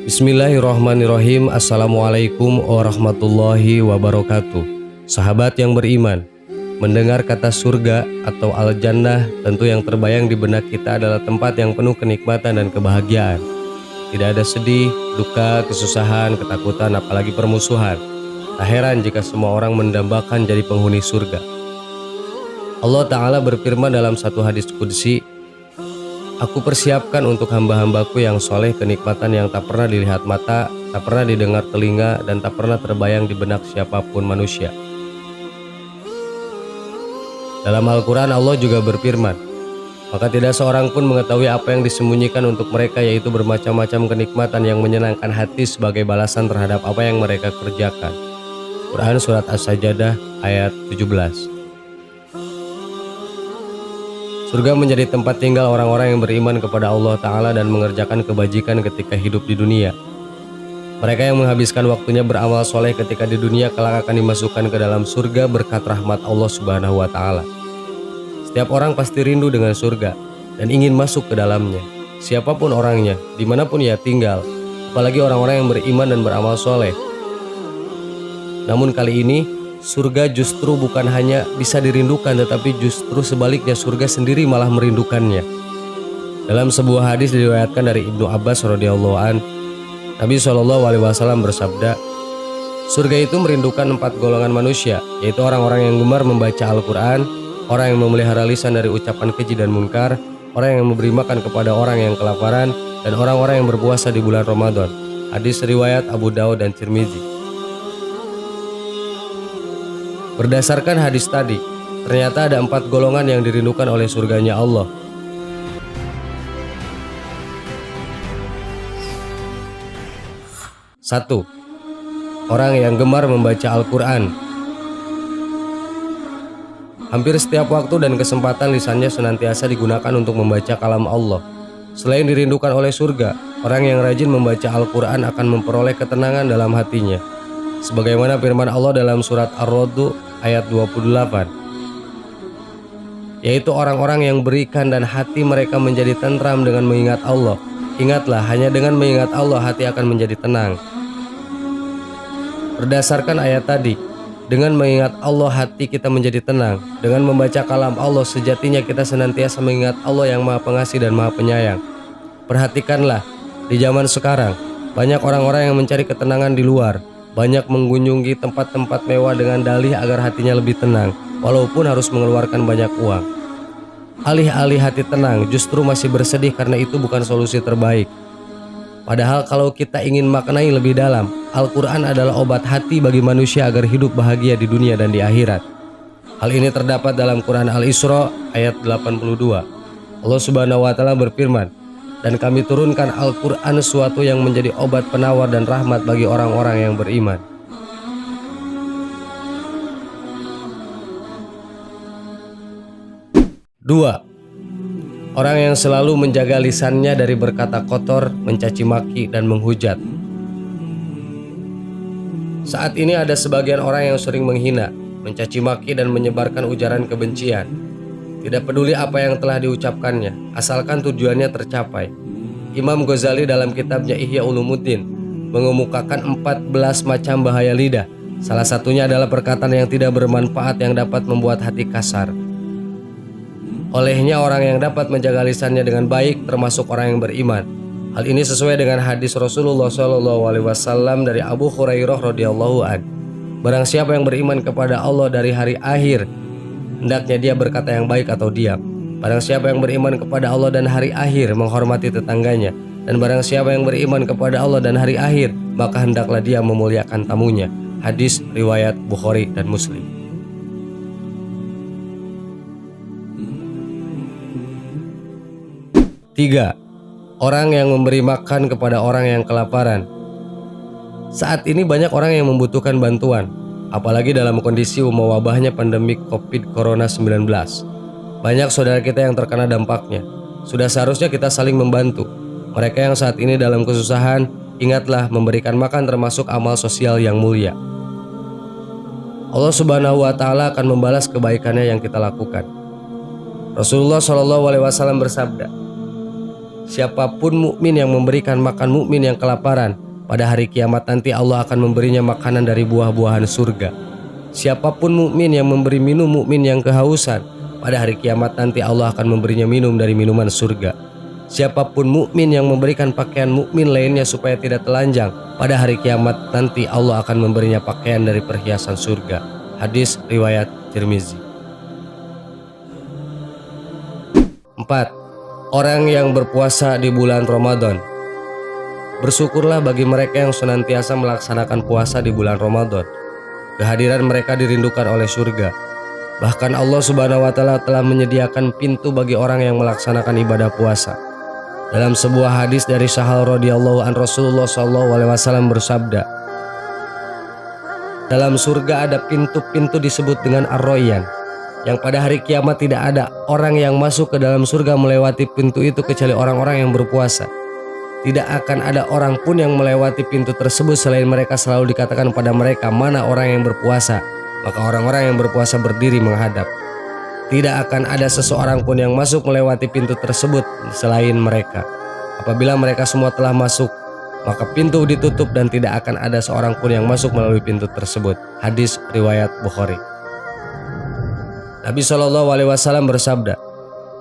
Bismillahirrahmanirrahim. Assalamualaikum warahmatullahi wabarakatuh. Sahabat yang beriman, mendengar kata surga atau al-jannah, tentu yang terbayang di benak kita adalah tempat yang penuh kenikmatan dan kebahagiaan. Tidak ada sedih, duka, kesusahan, ketakutan, apalagi permusuhan. Tak heran jika semua orang mendambakan jadi penghuni surga. Allah Ta'ala berfirman dalam satu hadis qudsi, "Aku persiapkan untuk hamba-hambaku yang soleh kenikmatan yang tak pernah dilihat mata, tak pernah didengar telinga, dan tak pernah terbayang di benak siapapun manusia." Dalam Al-Quran Allah juga berfirman, "Maka tidak seorang pun mengetahui apa yang disembunyikan untuk mereka, yaitu bermacam-macam kenikmatan yang menyenangkan hati sebagai balasan terhadap apa yang mereka kerjakan." Quran Surat As-Sajdah ayat 17. Surga menjadi tempat tinggal orang-orang yang beriman kepada Allah Ta'ala dan mengerjakan kebajikan ketika hidup di dunia. Mereka yang menghabiskan waktunya beramal soleh ketika di dunia kelak akan dimasukkan ke dalam surga berkat rahmat Allah Subhanahu wa Ta'ala. Setiap orang pasti rindu dengan surga dan ingin masuk ke dalamnya. Siapapun orangnya, dimanapun ia tinggal, apalagi orang-orang yang beriman dan beramal soleh. Namun kali ini, surga justru bukan hanya bisa dirindukan, tetapi justru sebaliknya surga sendiri malah merindukannya. Dalam sebuah hadis diriwayatkan dari Ibnu Abbas radhiyallahu an, Nabi SAW bersabda, "Surga itu merindukan 4 golongan manusia, yaitu orang-orang yang gemar membaca Al-Quran, orang yang memelihara lisan dari ucapan keji dan munkar, orang yang memberi makan kepada orang yang kelaparan, dan orang-orang yang berpuasa di bulan Ramadan." Hadis riwayat Abu Daud dan Tirmizi. Berdasarkan hadis tadi, ternyata ada 4 golongan yang dirindukan oleh surganya Allah. Satu, orang yang gemar membaca Al-Quran. Hampir setiap waktu dan kesempatan lisannya senantiasa digunakan untuk membaca kalam Allah. Selain dirindukan oleh surga, orang yang rajin membaca Al-Quran akan memperoleh ketenangan dalam hatinya. Sebagaimana firman Allah dalam surat Ar-Ra'd ayat 28, yaitu orang-orang yang berikan dan hati mereka menjadi tentram dengan mengingat Allah. Ingatlah, hanya dengan mengingat Allah hati akan menjadi tenang. Berdasarkan ayat tadi, dengan mengingat Allah hati kita menjadi tenang. Dengan membaca kalam Allah sejatinya kita senantiasa mengingat Allah yang Maha Pengasih dan Maha Penyayang. Perhatikanlah, di zaman sekarang banyak orang-orang yang mencari ketenangan di luar. Banyak mengunjungi tempat-tempat mewah dengan dalih agar hatinya lebih tenang, walaupun harus mengeluarkan banyak uang. Alih-alih hati tenang, justru masih bersedih karena itu bukan solusi terbaik. Padahal kalau kita ingin maknai lebih dalam, Al-Quran adalah obat hati bagi manusia agar hidup bahagia di dunia dan di akhirat. Hal ini terdapat dalam Quran Al-Isra ayat 82. Allah Subhanahu wa Ta'ala berfirman, "Dan kami turunkan Al-Quran sesuatu yang menjadi obat penawar dan rahmat bagi orang-orang yang beriman." Dua, orang yang selalu menjaga lisannya dari berkata kotor, mencaci maki, dan menghujat. Saat ini ada sebagian orang yang sering menghina, mencaci maki, dan menyebarkan ujaran kebencian. Tidak peduli apa yang telah diucapkannya, asalkan tujuannya tercapai. Imam Ghazali dalam kitabnya Ihya Ulumuddin mengemukakan 14 macam bahaya lidah. Salah satunya adalah perkataan yang tidak bermanfaat yang dapat membuat hati kasar. Olehnya orang yang dapat menjaga lisannya dengan baik termasuk orang yang beriman. Hal ini sesuai dengan hadis Rasulullah SAW dari Abu Hurairah radhiyallahu an. Barang siapa yang beriman kepada Allah dari hari akhir, hendaknya dia berkata yang baik atau diam. Barang siapa yang beriman kepada Allah dan hari akhir, menghormati tetangganya. Dan barang siapa yang beriman kepada Allah dan hari akhir, maka hendaklah dia memuliakan tamunya. Hadis riwayat Bukhari dan Muslim. Tiga, orang yang memberi makan kepada orang yang kelaparan. Saat ini banyak orang yang membutuhkan bantuan, apalagi dalam kondisi mewabahnya pandemi COVID-19. Banyak saudara kita yang terkena dampaknya. Sudah seharusnya kita saling membantu. Mereka yang saat ini dalam kesusahan, ingatlah memberikan makan termasuk amal sosial yang mulia. Allah Subhanahu wa Ta'ala akan membalas kebaikannya yang kita lakukan. Rasulullah SAW bersabda, Siapapun mukmin yang memberikan makan mukmin yang kelaparan, pada hari kiamat nanti Allah akan memberinya makanan dari buah-buahan surga. Siapapun mukmin yang memberi minum mukmin yang kehausan, pada hari kiamat nanti Allah akan memberinya minum dari minuman surga. Siapapun mukmin yang memberikan pakaian mukmin lainnya supaya tidak telanjang, pada hari kiamat nanti Allah akan memberinya pakaian dari perhiasan surga. Hadis riwayat Tirmizi. 4. Orang yang berpuasa di bulan Ramadan. Bersyukurlah bagi mereka yang senantiasa melaksanakan puasa di bulan Ramadan. Kehadiran mereka dirindukan oleh surga. Bahkan Allah Subhanahu wa Ta'ala telah menyediakan pintu bagi orang yang melaksanakan ibadah puasa. Dalam sebuah hadis dari Sahal radhiyallahu an, Rasulullah SAW bersabda, dalam surga ada pintu-pintu disebut dengan Ar-Rayyan, yang pada hari kiamat tidak ada orang yang masuk ke dalam surga melewati pintu itu kecuali orang-orang yang berpuasa. Tidak akan ada orang pun yang melewati pintu tersebut selain mereka selalu dikatakan pada mereka, mana orang yang berpuasa? Maka orang-orang yang berpuasa berdiri menghadap. Tidak akan ada seseorang pun yang masuk melewati pintu tersebut selain mereka. Apabila mereka semua telah masuk, maka pintu ditutup dan tidak akan ada seorang pun yang masuk melalui pintu tersebut. Hadis riwayat Bukhari. Nabi SAW bersabda,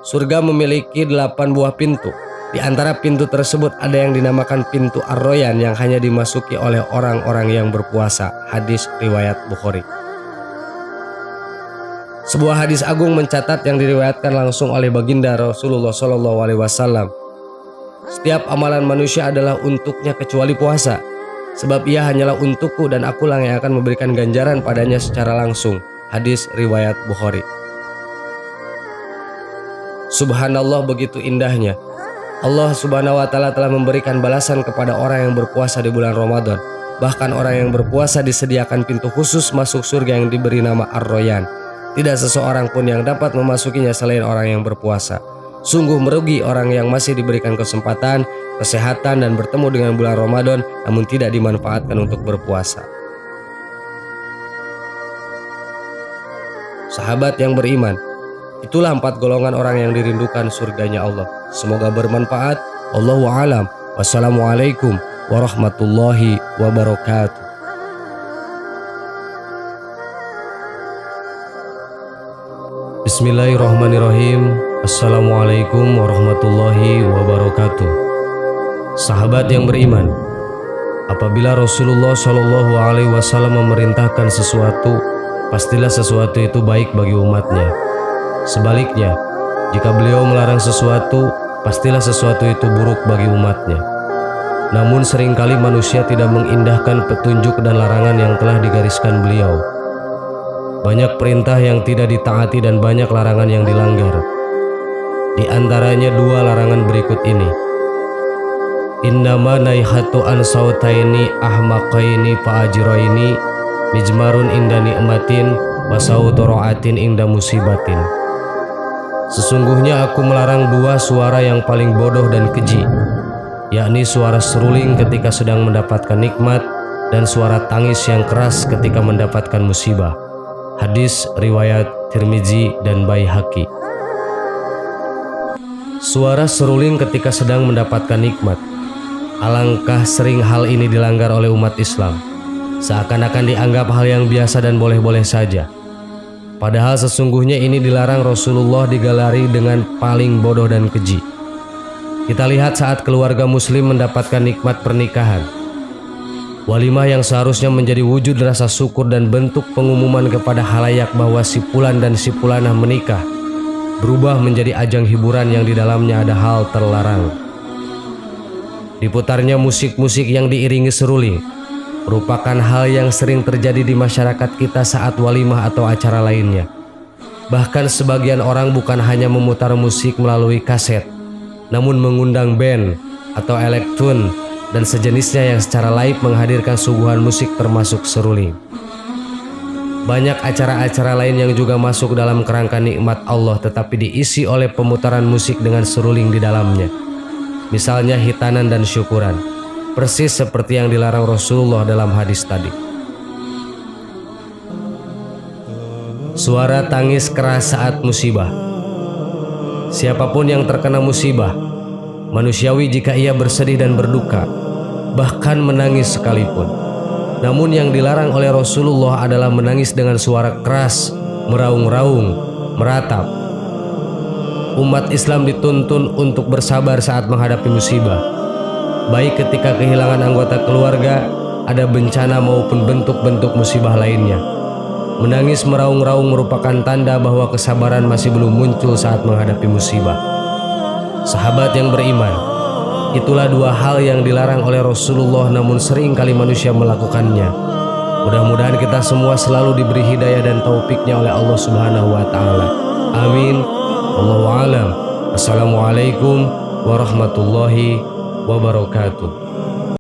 surga memiliki 8 buah pintu. Di antara pintu tersebut ada yang dinamakan pintu Ar-Rayyan yang hanya dimasuki oleh orang-orang yang berpuasa. Hadis riwayat Bukhari. Sebuah hadis agung mencatat yang diriwayatkan langsung oleh baginda Rasulullah SAW. Setiap amalan manusia adalah untuknya kecuali puasa, sebab ia hanyalah untukku dan akulah yang akan memberikan ganjaran padanya secara langsung. Hadis riwayat Bukhari. Subhanallah, begitu indahnya. Allah Subhanahu wa Ta'ala telah memberikan balasan kepada orang yang berpuasa di bulan Ramadan. Bahkan orang yang berpuasa disediakan pintu khusus masuk surga yang diberi nama Ar-Rayyan. Tidak seseorang pun yang dapat memasukinya selain orang yang berpuasa. Sungguh merugi orang yang masih diberikan kesempatan, kesehatan dan bertemu dengan bulan Ramadan namun tidak dimanfaatkan untuk berpuasa. Sahabat yang beriman, itulah 4 golongan orang yang dirindukan surganya Allah. Semoga bermanfaat. Allahu a'lam. Wassalamualaikum warahmatullahi wabarakatuh. Bismillahirrahmanirrahim. Assalamualaikum warahmatullahi wabarakatuh. Sahabat yang beriman, apabila Rasulullah SAW memerintahkan sesuatu, pastilah sesuatu itu baik bagi umatnya. Sebaliknya, jika beliau melarang sesuatu, pastilah sesuatu itu buruk bagi umatnya. Namun seringkali manusia tidak mengindahkan petunjuk dan larangan yang telah digariskan beliau. Banyak perintah yang tidak ditaati dan banyak larangan yang dilanggar. Di antaranya 2 larangan berikut ini. Innama naihatu an sautaini ahmaqaini fa'ajiraini mijmarun inda ni'matin wasautoraatin inda musibatin. Sesungguhnya aku melarang 2 suara yang paling bodoh dan keji, yakni suara seruling ketika sedang mendapatkan nikmat dan suara tangis yang keras ketika mendapatkan musibah. Hadis riwayat Tirmizi dan Baihaqi. Suara seruling ketika sedang mendapatkan nikmat. Alangkah sering hal ini dilanggar oleh umat Islam, seakan-akan dianggap hal yang biasa dan boleh-boleh saja. Padahal sesungguhnya ini dilarang Rasulullah digelari dengan paling bodoh dan keji. Kita lihat saat keluarga muslim mendapatkan nikmat pernikahan. Walimah yang seharusnya menjadi wujud rasa syukur dan bentuk pengumuman kepada halayak bahwa si fulan dan si fulanah menikah, berubah menjadi ajang hiburan yang di dalamnya ada hal terlarang. Diputarnya musik-musik yang diiringi seruling merupakan hal yang sering terjadi di masyarakat kita saat walimah atau acara lainnya. Bahkan sebagian orang bukan hanya memutar musik melalui kaset, namun mengundang band atau elektron dan sejenisnya yang secara live menghadirkan suguhan musik termasuk seruling. Banyak acara-acara lain yang juga masuk dalam kerangka nikmat Allah tetapi diisi oleh pemutaran musik dengan seruling di dalamnya. Misalnya hitanan dan syukuran, persis seperti yang dilarang Rasulullah dalam hadis tadi. Suara tangis keras saat musibah. Siapapun yang terkena musibah, Manusiawi jika ia bersedih dan berduka, bahkan menangis sekalipun. Namun yang dilarang oleh Rasulullah adalah menangis dengan suara keras, meraung-raung, meratap. Umat Islam dituntun untuk bersabar saat menghadapi musibah, baik ketika kehilangan anggota keluarga, ada bencana maupun bentuk-bentuk musibah lainnya. Menangis meraung-raung merupakan tanda bahwa kesabaran masih belum muncul saat menghadapi musibah. Sahabat yang beriman, itulah dua hal yang dilarang oleh Rasulullah, namun sering kali manusia melakukannya. Mudah-mudahan kita semua selalu diberi hidayah dan taufiknya oleh Allah Subhanahu wa Ta'ala. Amin. Wallahu a'lam. Assalamualaikum warahmatullahi wabarakatuh.